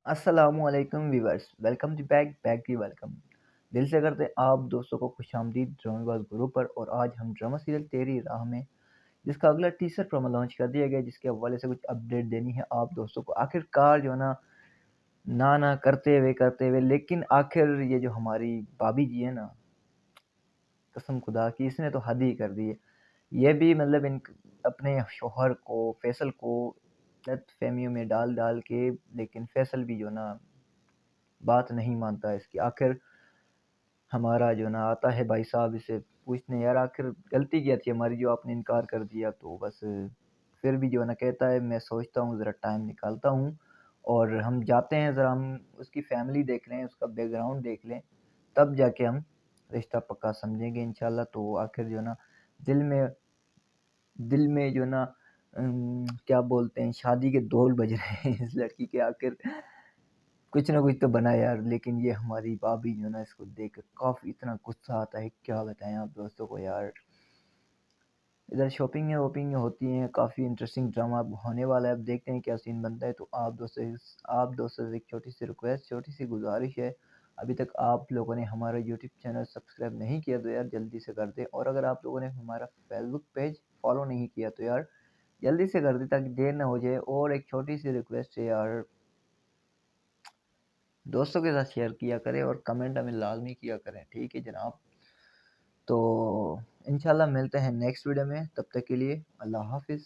अस्सलामुअलैकुम viewers, welcome to back की welcome. दिल से करते हैं आप दोस्तों को खुशामदीद ड्रामाबाज ग्रुप पर। और आज हम ड्रामा सीरियल तेरी राह में जिसका अगला टीजर प्रोमो लॉन्च कर दिया गया, जिसके हवाले से कुछ अपडेट देनी है आप दोस्तों को। आखिरकार जो है ना करते हुए लेकिन आखिर ये जो हमारी भाभी जी है ना, कसम खुदा की इसने तो हद ही कर दी है। ये भी मतलब इन अपने शोहर को फैसल को गलतफहमियों में डाल डाल के, लेकिन फैसल भी जो ना बात नहीं मानता है इसकी। आखिर हमारा जो ना आता है भाई साहब इसे पूछने, यार आखिर गलती क्या थी हमारी जो आपने इनकार कर दिया। तो बस फिर भी जो है ना कहता है मैं सोचता हूँ, ज़रा टाइम निकालता हूँ और हम जाते हैं, ज़रा हम उसकी फैमिली देख लें, उसका बैकग्राउंड देख लें, तब जाके हम रिश्ता पक्का समझेंगे इंशाल्लाह। तो आखिर जो ना दिल में दिल में जो ना क्या बोलते हैं, शादी के ढोल बज रहे हैं इस लड़की के। आखिर कुछ ना कुछ तो बना यार। लेकिन ये हमारी भाभी जो ना, इसको देख कर काफ़ी इतना गुस्सा आता है, क्या बताएं आप दोस्तों को यार। इधर शॉपिंग वॉपिंग होती हैं, काफ़ी इंटरेस्टिंग ड्रामा अब होने वाला है। अब देखते हैं क्या सीन बनता है। तो आप दोस्तों से एक छोटी सी रिक्वेस्ट, छोटी सी गुजारिश है, अभी तक आप लोगों ने हमारा यूट्यूब चैनल सब्सक्राइब नहीं किया तो यार जल्दी से कर दें। और अगर आप लोगों ने हमारा फेसबुक पेज फॉलो नहीं किया तो यार जल्दी से कर दें, ताकि देर ना हो जाए। और एक छोटी सी रिक्वेस्ट है यार, दोस्तों के साथ शेयर किया करें और कमेंट हमें लाजमी किया करें, ठीक है जनाब। तो इंशाल्लाह मिलते हैं नेक्स्ट वीडियो में, तब तक के लिए अल्लाह हाफिज़।